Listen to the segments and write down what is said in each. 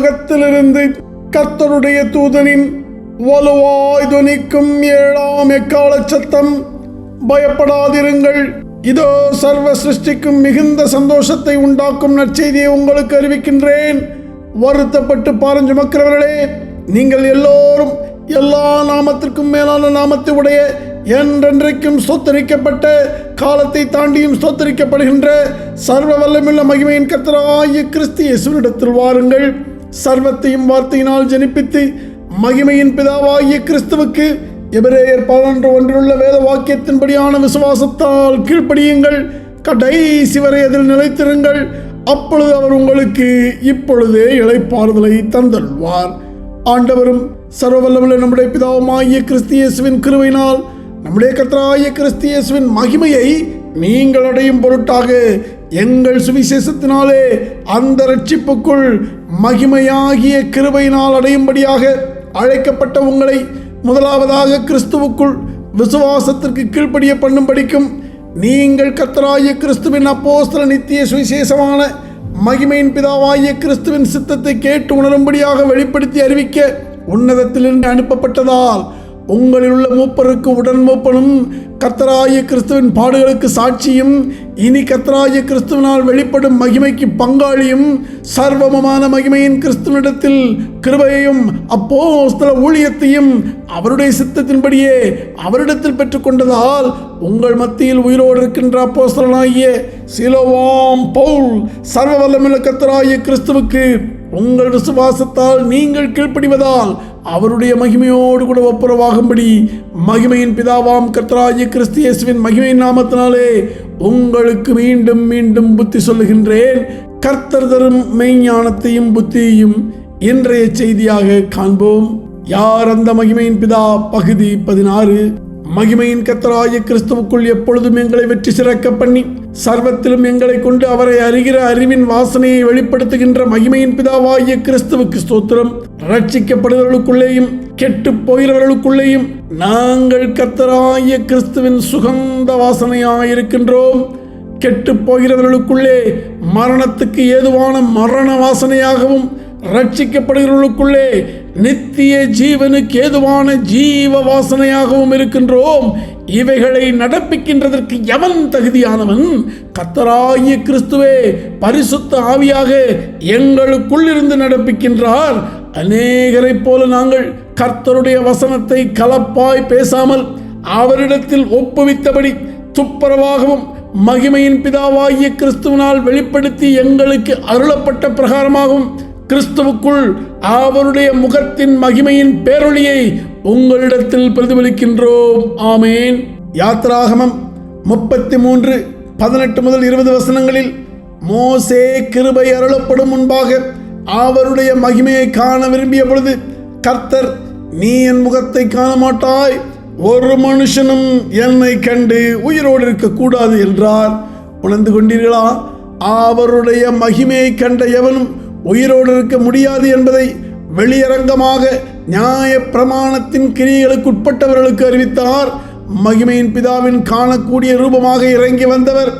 பரலோகத்திலிருந்து கர்த்தருடைய தூதனின் வலுவாய் துணிக்கும் 7ஆம் எக்கால சத்தம், பயப்படாதிருங்கள், இதோ சர்வ சிருஷ்டிக்கும் மிகுந்த சந்தோஷத்தை உண்டாக்கும் நற்செய்தியை உங்களுக்கு அறிவிக்கின்றேன். வருத்தப்பட்டு பாரஞ்சுமக்கிறவர்களே, நீங்கள் எல்லோரும் எல்லா நாமத்திற்கும் மேலான நாமத்தை உடைய என்றென்றைக்கும் ஸ்தோத்தரிக்கப்பட்ட காலத்தை தாண்டியும் ஸ்தோத்தரிக்கப்படுகின்ற சர்வ வல்லமையுள்ள மகிமையின் கர்த்தராகிய கிறிஸ்து இயேசுவினிடத்தில் வாருங்கள். சர்வத்தையும் வார்த்தையினால் ஜனிப்பித்து மகிமையின் பிதாவாகிய கிறிஸ்துவுக்கு எபிரேயர் 11:1 வேத வாக்கியத்தின்படியான விசுவாசத்தால் கீழ்ப்படியுங்கள். கடைசி வரை அதில் நிலைத்திருங்கள். அப்பொழுது அவர் உங்களுக்கு இப்பொழுதே இளைப்பாறுதலை தந்தருள்வார். ஆண்டவரும் சர்வவல்லமையுள்ள நம்முடைய பிதாவாகிய கிறிஸ்து இயேசுவின் கிருபையினால் நம்முடைய கர்த்தராகிய கிறிஸ்து இயேசுவின் மகிமையை நீங்கள் அடையும் பொருட்டாக எங்கள் சுவிசேஷத்தினாலே அந்த இரட்சிப்புக்குள் மகிமையாகிய கிருபையினால் அடையும்படியாக அழைக்கப்பட்ட உங்களை முதலாவதாக கிறிஸ்துவுக்குள் விசுவாசத்திற்கு கீழ்ப்படிய பண்ணும்படிக்கும் நீங்கள் கர்த்தராகிய கிறிஸ்துவின் அப்போஸ்தல நித்திய சுவிசேஷமான மகிமையின் பிதாவாகிய கிறிஸ்துவின் சித்தத்தை கேட்டு உணரும்படியாக வெளிப்படுத்தி அறிவிக்க உன்னதத்திலிருந்து அனுப்பப்பட்டதால் உங்களில் உள்ள மூப்பருக்கு உடன் மூப்பனும் கர்த்தராகிய கிறிஸ்துவின் பாடுகளுக்கு சாட்சியும் இனி கர்த்தராகிய கிறிஸ்துவினால் வெளிப்படும் மகிமைக்கு பங்காளியும் சர்வமான மகிமையின் கிறிஸ்துவனிடத்தில் கிருபையையும் அப்போஸ்தல ஊழியத்தையும் அவருடைய சித்தத்தின்படியே அவரிடத்தில் பெற்றுக்கொண்டதால் உங்கள் மத்தியில் உயிரோடு இருக்கின்ற அப்போஸ்தலனாகிய சிலோவாம் பவுல் சர்வ வல்லமையுள்ள கர்த்தராகிய கிறிஸ்துவுக்கு உங்கள் விசுவாசத்தால் நீங்கள் கீழ்ப்படிவதால் அவருடைய மகிமையோடு கூட ஒப்புரவாகும்படி மகிமையின் பிதாவாம் கர்த்தராகிய கிறிஸ்து இயேசுவின் மகிமையின் நாமத்தினாலே உங்களுக்கு மீண்டும் மீண்டும் புத்தி சொல்லுகின்றேன். கர்த்தர் தரும் மெய்ஞானத்தையும் புத்தியையும் இன்றைய செய்தியாக காண்போம். யார் அந்த மகிமையின் பிதா? பகுதி 16. மகிமையின் கர்த்தராகிய கிறிஸ்துவுக்குள் எப்பொழுதும் எங்களை வெற்றி சிறக்க பண்ணி சர்வத்திலும் எங்களை கொண்டு அவரை அறிகிற அறிவின் வாசனையை வெளிப்படுத்துகின்ற மகிமையின் பிதாவாகிய கிறிஸ்துவுக்கு ஸ்தோத்திரம். ரட்சிக்கப்படுகிறவர்களுக்குள்ளேயும் கெட்டு போகிறவர்களுக்குள்ளேயும் நாங்கள் கர்த்தராகிய கிறிஸ்துவின் சுகந்த வாசனையாயிருக்கின்றோம். கெட்டு போகிறவர்களுக்குள்ளே மரணத்துக்கு ஏதுவான மரண வாசனையாகவும் ரட்சிக்கப்படுகிறவர்களுக்குள்ளே நித்திய ஜீவனுக்கு ஏதுவான ஜீவ வாசனையாகவும் இருக்கின்றோம். இவைகளை நடப்பிக்கின்றதற்கு எவன் தகுதியானவன்? கர்த்தராகிய கிறிஸ்துவே பரிசுத்த ஆவியாக எங்களுக்குள் இருந்து நடப்பிக்கின்றார். அநேகரை போல நாங்கள் கர்த்தருடைய வசனத்தை கலப்பாய் பேசாமல் அவரிடத்தில் ஒப்புவித்தபடி துப்புரவாகவும் மகிமையின் பிதாவாகிய கிறிஸ்துவினால் வெளிப்படுத்தி எங்களுக்கு அருளப்பட்ட பிரகாரமாகவும் கிறிஸ்துவுக்குள் அவருடைய முகத்தின் மகிமையின் பேரொளியை உங்களிடத்தில் பிரதிபலிக்கின்றோம். ஆமேன். யாத்ராகமம் 33:18-20 வசனங்களில் மோசே கிருபை அருளப்படும் முன்பாக அவருடைய மகிமையை காண விரும்பிய பொழுது கர்த்தர், நீ என் முகத்தை காண மாட்டாய், ஒரு மனுஷனும் என்னை கண்டு உயிரோடு இருக்கக்கூடாது என்றார். உணர்ந்து கொண்டீர்களா? அவருடைய மகிமையை கண்ட எவனும் உயிரோடு இருக்க முடியாது என்பதை வெளியரங்கமாக நியாய பிரமாணத்தின் கிரியைகளுக்கு உட்பட்டவர்களுக்கு அறிவித்தார். மகிமையின் பிதாவின் காணக்கூடிய ரூபமாக இறங்கி வந்தவர்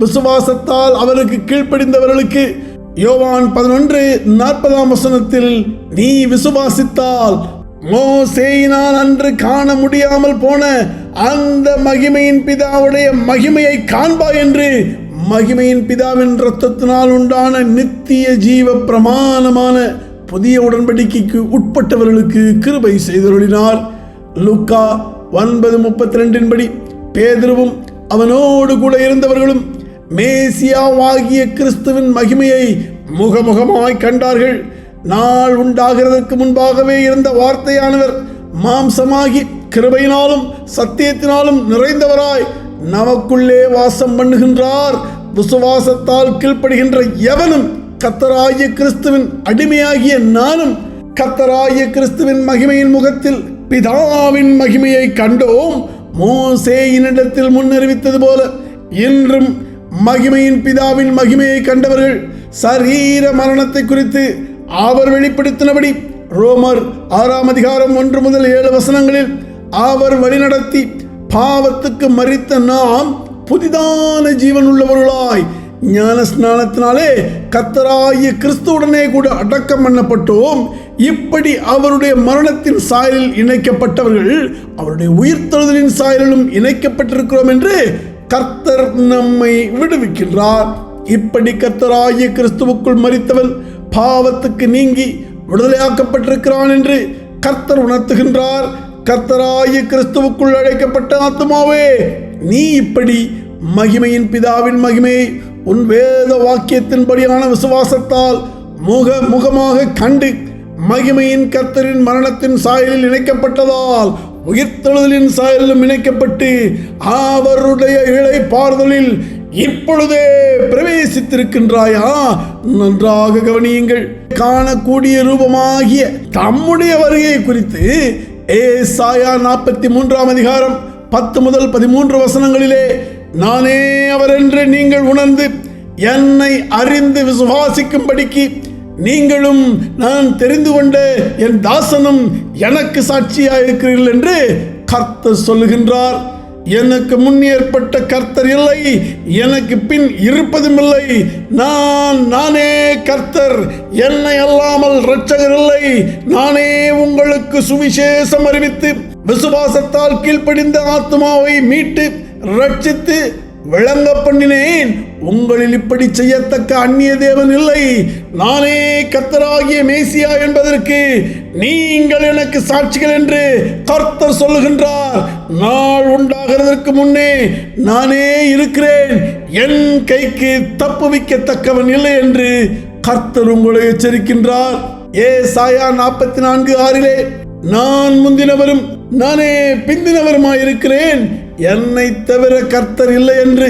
விசுவாசத்தால் அவருக்கு கீழ்ப்படிந்தவர்களுக்கு யோவான் 11:40 வசனத்தில், நீ விசுவாசித்தால் மோசேயினால் அன்று காண முடியாமல் போன அந்த மகிமையின் பிதாவுடைய மகிமையை காண்பாய் என்று மகிமையின் பிதாவின் இரத்தத்தினால் உண்டான நித்திய ஜீவ பிரமாணமான புதிய உடன்படிக்கைக்கு உட்பட்டவர்களுக்கு கிருபை செய்தருளினார். லூக்கா 9:32 படி பேதுருவும் அவனோடு கூட இருந்தவர்களும் மேசியாவாகிய கிறிஸ்துவின் மகிமையை முகமுகமாய் கண்டார்கள். நாள் உண்டாகிறதற்கு முன்பாகவே இருந்த வார்த்தையானவர் மாம்சமாகி கிருபையினாலும் சத்தியத்தினாலும் நிறைந்தவராய் நமக்குள்ளே வாசம் பண்ணுகின்றார். விசுவாசத்தால் கீழ்ப்படுகின்ற எவனும் கர்த்தராகிய கிறிஸ்துவின் அடிமையாகிய நானும் கர்த்தராகிய கிறிஸ்துவின் மகிமையின் முகத்தில் பிதாவின் மகிமையை கண்டோம். மோசேயினிடத்தில் முன்னறிவித்தது போல இன்றும் மகிமையின் பிதாவின் மகிமையை கண்டவர்கள் சரீர மரணத்தை குறித்து அவர் வெளிப்படுத்தினபடி ரோமர் 6:1-7 வசனங்களில் அவர் வழிநடத்தி பாவத்துக்கு மரித்த நாம் புதிதான ஜீவன் உள்ளவர்களாய் ஞான ஸ்நானத்தினாலே கர்த்தராகிய கிறிஸ்துவுடனே கூட அடக்கம் பண்ணப்பட்டோம். இப்படி அவருடைய மரணத்தின் சாயலில் இணைக்கப்பட்டவர்கள் அவருடைய உயிர்த்தெழுதலின் சாயலிலும் இணைக்கப்பட்டிருக்கிறோம் என்று கர்த்தர் நம்மை விடுவிக்கின்றார். இப்படி கர்த்தராகிய கிறிஸ்துவுக்குள் மரித்தவன் பாவத்துக்கு நீங்கி விடுதலையாக்கப்பட்டிருக்கிறான் என்று கர்த்தர் உணர்த்துகின்றார். கர்த்தராகிய கிறிஸ்துவுக்குள் அழைக்கப்பட்ட ஆத்துமாவே, நீ இப்படி மகிமையின் பிதாவின் மகிமையை உன் வேத வாக்கியத்தின்படியான விசுவாசத்தால் முகமாக கண்டு மகிமையின் கர்த்தரின் மரணத்தின் சாயலில் இணைக்கப்பட்டதால் உயிர்த்தெழுதலின் சாயலிலும் இணைக்கப்பட்டு அவருடைய இளைப்பாறுதலில் இப்பொழுதே பிரவேசித்திருக்கின்றாயா? நன்றாக கவனியுங்கள். காணக்கூடிய ரூபமாகிய தம்முடைய வருகை குறித்து ஏசாயா 43 அதிகாரம் 10 முதல் 13 வசனங்களிலே, நானே அவர் என்று நீங்கள் உணர்ந்து என்னை அறிந்து விசுவாசிக்கும்படிக்கு நீங்களும் நான் தெரிந்து கொண்ட என் தாசனும் எனக்கு சாட்சியாயிருக்கிறீர்கள் என்று கர்த்தர் சொல்லுகின்றார். எனக்கு முன் ஏற்பட்ட கர்த்தர் இல்லை, எனக்கு பின் இருப்பதும் இல்லை. நானே கர்த்தர், என்னை அல்லாமல் இரட்சகர் இல்லை. நானே உங்களுக்கு சுவிசேஷம் அறிவித்து விசுவாசத்தால் கீழ்ப்படிந்த ஆத்துமாவை மீட்டு ரட்சித்து விளங்க பண்ணினேன். உங்களில் இப்படி செய்யத்தக்க அந்நிய தேவன் இல்லை. நானே கர்த்தராகிய மேசியா என்பதற்கு நீங்கள் எனக்கு சாட்சிகள் என்று கர்த்தர் சொல்லுகின்றார். நாள் உண்டாகிறதற்கு முன்னே நானே இருக்கிறேன், என் கைக்கு தப்புவிக்கத்தக்கவன் இல்லை என்று கர்த்தர் உங்களை எச்சரிக்கின்றார். ஏசாயா 44:6 நான் முந்தினவரும் நானே பிந்தினவருமாயிருக்கிறேன், என்னை தவிர கர்த்தர் இல்லை என்று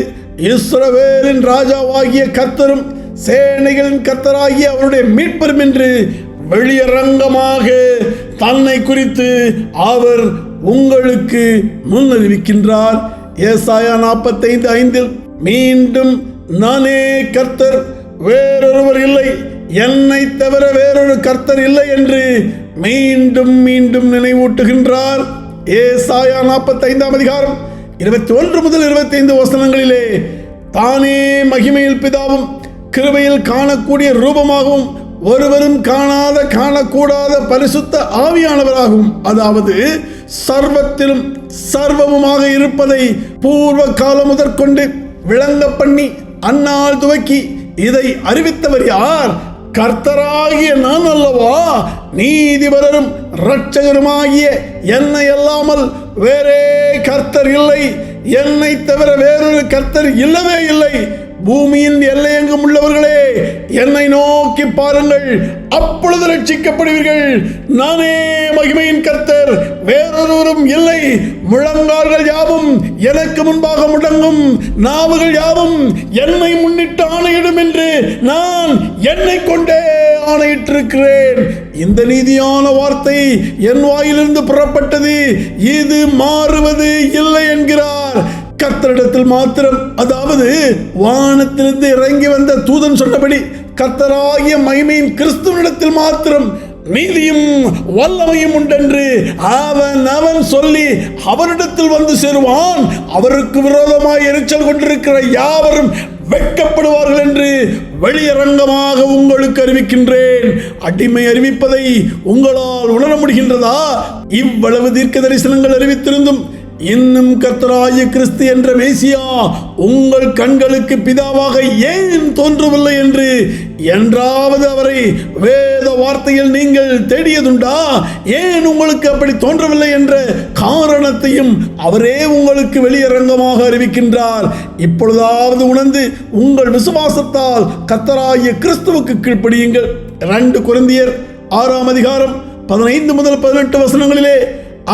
இஸ்ரவேலின் ராஜாவாகிய கர்த்தரும் சேனைகளின் கர்த்தராகிய அவருடைய மீட்பரும் என்று வெளியரங்கமாக தன்னை குறித்து அவர் உங்களுக்கு முன்னறிவிக்கின்றார். ஏசாயா 45:5 மீண்டும் நானே கர்த்தர், வேறொருவர் இல்லை, என்னை தவிர வேறொரு கர்த்தர் இல்லை என்று மீண்டும் மீண்டும் நினைவூட்டுகின்றார். ஏசாயா 45 அதிகாரம் 21 முதல் 25 வசனங்களிலே, தானே மகிமையில் பிதாவும் கிருபையில் காணக்கூடிய ரூபமாகவும் ஒருவரும் காணாத காணக்கூடாத பரிசுத்த ஆவியானவராகவும், அதாவது சர்வத்திலும் சர்வமுமாக இருப்பதை பூர்வ காலம் முதற்கொண்டு விளங்க பண்ணி அந்நாள் துவக்கி இதை அறிவித்தவர் யார்? கர்த்தராகிய நான் அல்லவா? நீதிபரரும் இரட்சகருமாகிய என்னை அல்லாமல் வேறே கர்த்தர் இல்லை, என்னை தவிர வேறொரு கர்த்தர் இல்லவே இல்லை. பூமியின் எல்லையெங்கும் உள்ளவர்களே, என்னை நோக்கி பாருங்கள், அப்பொழுது ரட்சிக்கப்படுவீர்கள். நானே மகிமையின் கர்த்தர், வேறொருவரும் இல்லை. முழங்கால்கள் யாவும் எனக்கு முன்பாக முடங்கும், நாவுகள் யாவும் என்னை முன்னிட்டு ஆணையிடும் என்று நான் என்னை கொண்டே ஆணையிட்டிருக்கிறேன். இந்த நீதியான வார்த்தை என் வாயிலிருந்து புறப்பட்டது, இது மாறுவது இல்லை என்கிறார். கர்த்தரிடத்தில் மாத்திரம், அதாவது வானத்திலிருந்து இறங்கி வந்த தூதன் சொன்னபடி கர்த்தராகிய மகிமையின் கிறிஸ்துவனிடத்தில் மாத்திரம் நீதியும் வல்லமையும் உண்டென்று அவன் சொல்லி அவரிடத்தில் வந்து சேருவான். அவருக்கு விரோதமாய் எரிச்சல் கொண்டிருக்கிற யாவரும் வெட்கப்படுவார்கள் என்று வெளியரங்கமாக உங்களுக்கு அறிவிக்கின்றேன். அடிமை அறிவிப்பதை உங்களால் உணர முடிகின்றதா? இவ்வளவு தீர்க்க தரிசனங்கள் அறிவித்திருந்தும் இன்னும் கர்த்தராகிய கிறிஸ்து என்ற மேசியா உங்கள் கண்களுக்கு பிதாவாக ஏன் தோன்றவில்லை என்று என்றாவது அவரை வேத வார்த்தையில் நீங்கள் தேடியதுண்டா? ஏன் உங்களுக்கு அப்படி தோன்றவில்லை என்ற காரணத்தையும் அவரே உங்களுக்கு வெளியரங்கமாக அறிவிக்கின்றார். இப்பொழுதாவது உணர்ந்து உங்கள் விசுவாசத்தால் கர்த்தராகிய கிறிஸ்துவுக்கு கீழ்ப்படியுங்கள். 2 கொரிந்தியர் 6 அதிகாரம் 15 முதல் 18 வசனங்களிலே,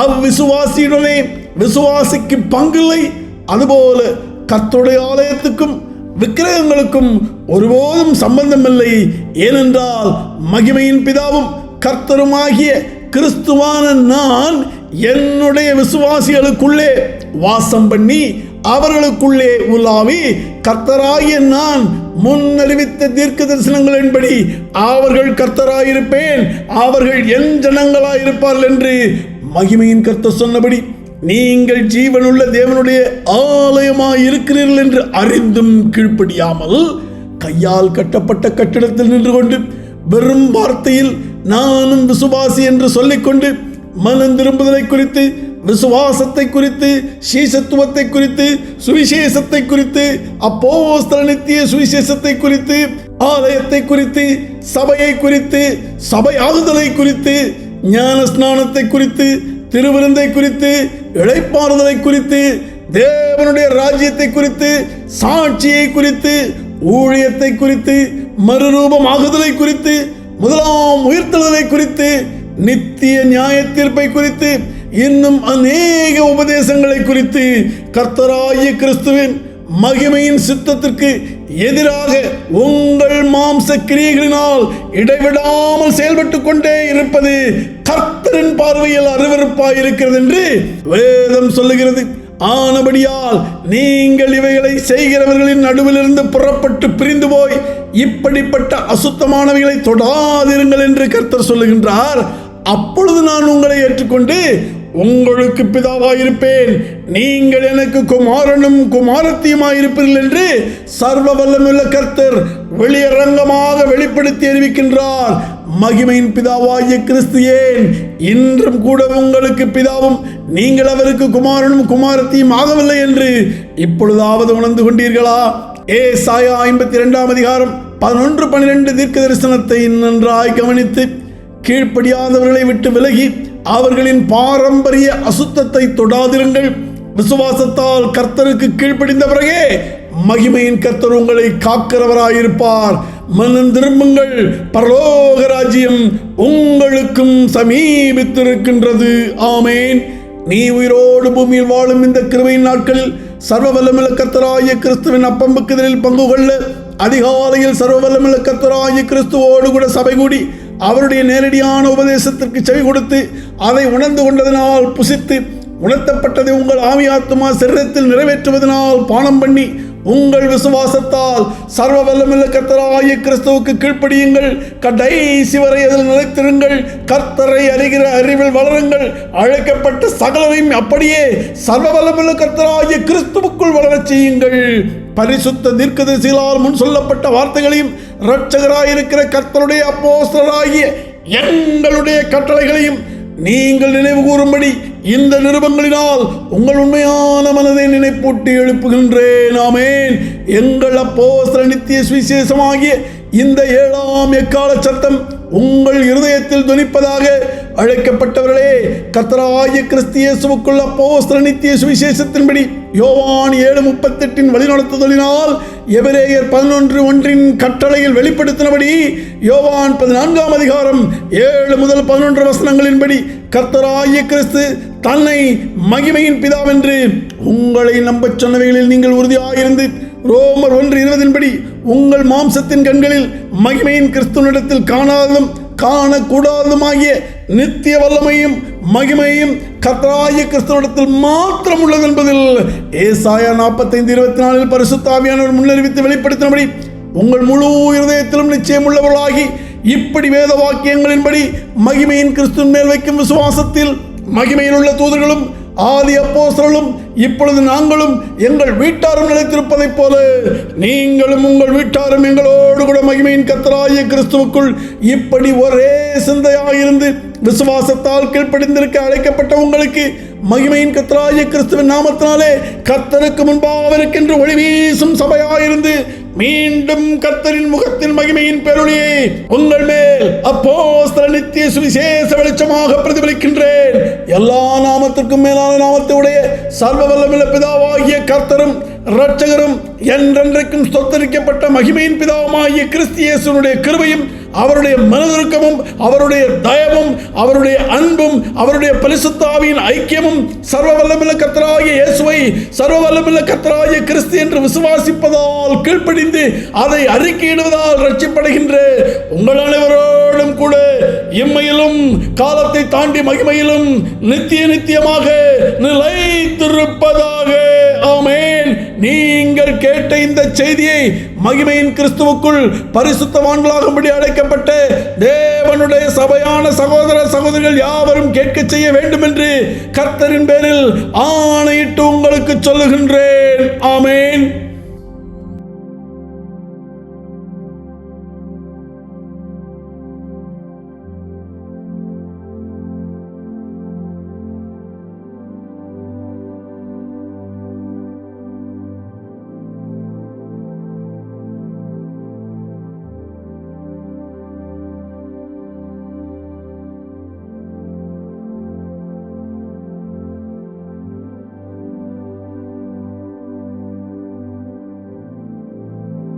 அவ்விசுவாசியுடனே விசுவாசிக்கு பங்கில்லை, அதுபோல கர்த்தருடைய ஆலயத்துக்கும் விக்கிரகங்களுக்கும் ஒருபோதும் சம்பந்தமில்லை. ஏனென்றால் மகிமையின் பிதாவும் கர்த்தருமாகிய கிறிஸ்துவான நான் என்னுடைய விசுவாசிகளுக்குள்ளே வாசம் பண்ணி அவர்களுக்குள்ளே உலாவி கர்த்தராகிய நான் முன்னறிவித்த தீர்க்க தரிசனங்களின்படி அவர்கள் கர்த்தராயிருப்பேன், அவர்கள் என் ஜனங்களாயிருப்பார்கள் என்று மகிமையின் கர்த்தர் சொன்னபடி நீங்கள் ஜீவனுள்ள தேவனுடைய ஆலயமாய் இருக்கிறீர்கள் என்று அறிந்தும் கீழ்ப்படியாமல் கையால் கட்டப்பட்ட கட்டிடத்தில் நின்று கொண்டு வெறும் வார்த்தையில் நானும் விசுவாசி என்று சொல்லிக்கொண்டு மனம் திரும்புதலை குறித்து, விசுவாசத்தை குறித்து, சீசத்துவத்தை குறித்து, சுவிசேஷத்தை குறித்து, அப்போஸ்தல நித்திய சுவிசேஷத்தை குறித்து, ஆலயத்தை குறித்து, சபையை குறித்து, சபையாகுதலை குறித்து, ஞான ஸ்நானத்தை குறித்து, திருவிருந்தை குறித்து, இளைப்பாறுதலை குறித்து, தேவனுடைய ராஜ்யத்தை குறித்து, சாட்சியை குறித்து, ஊழியத்தை குறித்து, மறுரூபமாகுதலை குறித்து, முதலாம் உயிர்த்தெழுதலை குறித்து, நித்திய நியாய தீர்ப்பை குறித்து, இன்னும் அநேக உபதேசங்களை குறித்து கர்த்தராகிய கிறிஸ்துவின் மகிமையின் சித்தத்திற்கு எதிராக உங்கள் மாம்ச கிரியைகளினால் இடைவிடாமல் செயல்பட்டு கொண்டே இருப்பது கர்த்தரின் பார்வையில் அருவருப்பாய் இருக்கிறது என்று வேதம் சொல்லுகிறது. ஆனபடியால் நீங்கள் இவைகளை செய்கிறவர்களின் நடுவிலிருந்து புறப்பட்டு பிரிந்து போய் இப்படிப்பட்ட அசுத்தமானவைகளை தொடாதிருங்கள் என்று கர்த்தர் சொல்லுகின்றார். அப்பொழுது நான் உங்களை ஏற்றுக்கொண்டு உங்களுக்கு பிதாவாயிருப்பேன், நீங்கள் எனக்கு குமாரனும் குமாரத்தியுமாயிருப்பீர்கள் என்று சர்வ வல்லமையுள்ள கர்த்தர் வெளியரங்கமாக வெளிப்படுத்தி அறிவிக்கின்றார். மகிமையின் பிதாவாகிய கிறிஸ்து ஏன் இன்றும் கூட உங்களுக்கு பிதாவும் நீங்கள் அவருக்கு குமாரனும் குமாரத்தியும் ஆகவில்லை என்று இப்பொழுதாவது உணர்ந்து கொண்டீர்களா? ஏசாயா 52 அதிகாரம் 11-12 தீர்க்க தரிசனத்தை நன்றாய் கவனித்து கீழ்ப்படியாதவர்களை விட்டு விலகி அவர்களின் பாரம்பரிய அசுத்தத்தை தொடாதிருங்கள். விசுவாசத்தால் கர்த்தருக்கு கீழ்ப்படிந்த பிறகே மகிமையின் கர்த்தர் உங்களை காக்கிறவராயிருப்பார். மனம் திரும்புங்கள், பரலோக ராஜ்யம் உங்களுக்கும் சமீபித்திருக்கின்றது. ஆமேன். நீ உயிரோடு பூமியில் வாழும் இந்த கிருபையின் நாட்களில் சர்வ வல்லமையுள்ள கர்த்தராகிய கிறிஸ்துவின் அப்பம்புக்குதலில் பங்கு கொள்ள அதிகாலையில் சர்வ வல்லமையுள்ள கர்த்தராகிய கிறிஸ்துவோடு கூட சபை கூடி அவருடைய நேரடியான உபதேசத்திற்கு செவி கொடுத்து அதை உணர்ந்து கொண்டதனால் புசித்து உணர்த்தப்பட்டதை உங்கள் ஆவி ஆத்துமா சரீரத்தில் நிறைவேற்றுவதனால் பானம் பண்ணி உங்கள் விசுவாசத்தால் சர்வ வல்லமையுள்ள கர்த்தராகிய கிறிஸ்துவுக்கு கீழ்ப்படியுங்கள். கடைசி வரை அதில் நிலைத்திருங்கள். கர்த்தரை அறிகிற அறிவில் வளருங்கள். அழைக்கப்பட்ட சகலரையும் அப்படியே சர்வ வல்லமையுள்ள கர்த்தராகிய கிறிஸ்துவுக்குள் வளரச் செய்யுங்கள். பரிசுத்த தீர்க்கதரிசிகளால் முன் சொல்லப்பட்ட வார்த்தைகளையும் இரட்சகராயிருக்கிற கர்த்தருடைய அப்போஸ்தலராகிய எங்களுடைய கட்டளைகளையும் நீங்கள் நினைவு கூறும்படி இந்த நிருபங்களினால் உங்கள் உண்மையான மனதை நினைப்பூட்டி எழுப்புகின்றேன். ஆமென். எங்கள் அப்போஸ்தல நித்திய சுவிசேஷமாகிய இந்த 7ஆம் எக்கால சத்தம் உங்கள் இருதயத்தில் துணிப்பதாக. அழைக்கப்பட்டவர்களே, கர்த்தராகிய கிறிஸ்து இயேசுவுக்குள் அப்போஸ்தல நித்திய சுவிசேஷத்தின்படி யோவான் 7:38 வழிநடத்துதலினால் எபிரேயர் 11:1 கட்டளையில் வெளிப்படுத்தினபடி யோவான் 14 அதிகாரம் 7-11 வசனங்களின்படி கர்த்தராகிய கிறிஸ்து தன்னை மகிமையின் பிதாவென்று உங்களை நம்பச் சொன்னவைகளில் நீங்கள் உறுதியாயிருந்து ரோமர் 1:20 படி உங்கள் மாம்சத்தின் கண்களில் மகிமையின் கிறிஸ்துவனிடத்தில் காணாததும் காணக்கூடாததுமாகிய நித்திய வல்லமையும் மகிமையும் கர்த்தராகிய கிறிஸ்துவனிடத்தில் மாத்திரம் உள்ளது என்பதில் ஏசாயா 45:24 பரிசுத்த ஆவியானவர் முன்னறிவித்து வெளிப்படுத்தினபடி உங்கள் முழு இருதயத்திலும் நிச்சயம் உள்ளவர்களாகி இப்படி வேத வாக்கியங்களின்படி மகிமையின் கிறிஸ்துவின் மேல் வைக்கும் விசுவாசத்தில் மகிமையில் உள்ள தூதர்களும் ஆதி அப்போஸ்தலர்களும் இப்பொழுது நாங்களும் எங்கள் வீட்டாரும் நிலைத்திருப்பதைப் போல நீங்களும் உங்கள் வீட்டாரும் எங்களோடு கூட மகிமையின் கர்த்தராகிய கிறிஸ்துவுக்குள் இப்படி ஒரே சிந்தையாயிருந்து விசுவாசத்தால் கீழ்ப்படிந்திருக்க அழைக்கப்பட்ட உங்களுக்கு மகிமையின் கர்த்தராகிய கிறிஸ்துவின் நாமத்தினாலே கர்த்தருக்கு முன்பாக இருக்கின்ற ஒளி வீசும் சபையாயிருந்து மீண்டும் கர்த்தரின் முகத்தின் மகிமையின் பெருளியை உங்கள் மேல் அப்போஸ்தல நித்திய சுவிசேஷ வெளிச்சமாக பிரதிபலிக்கின்றேன். எல்லா நாமத்திற்கும் மேலான நாமத்தை உடைய சர்வ வல்லமையுள்ள பிதாவாகிய கர்த்தரும் இரட்சகரும் என்றென்றைக்கும் ஸ்தோத்தரிக்கப்பட்ட மகிமையின் பிதாவுமாகிய கிறிஸ்து இயேசுவினுடைய கிருபையும் அவருடைய மனதுருக்கமும் அவருடைய தயவும் அவருடைய அன்பும் அவருடைய பரிசுத்த ஆவியின் ஐக்கியமும் சர்வ வல்லமையுள்ள கர்த்தராகிய இயேசுவை சர்வ வல்லமையுள்ள கர்த்தராகிய கிறிஸ்து என்று விசுவாசிப்பதால் கீழ்ப்படிந்து அதை அறிக்கையிடுவதால் ரட்சிப்படைகின்ற உங்கள் அனைவரோடும் கூட இம்மையிலும் காலத்தை தாண்டி மகிமையிலும் நித்திய நித்தியமாக நிலைத்திருப்பதாக. ஆமென். நீங்கள் கேட்ட இந்த செய்தியை மகிமையின் கிறிஸ்துவுக்குள் பரிசுத்தவான்களாகும்படி அழைக்கப்பட்ட தேவனுடைய சபையான சகோதர சகோதரிகள் யாவரும் கேட்க செய்ய வேண்டும் என்று கர்த்தரின் பேரில் ஆணையிட்டு உங்களுக்கு சொல்லுகின்றேன். ஆமென்.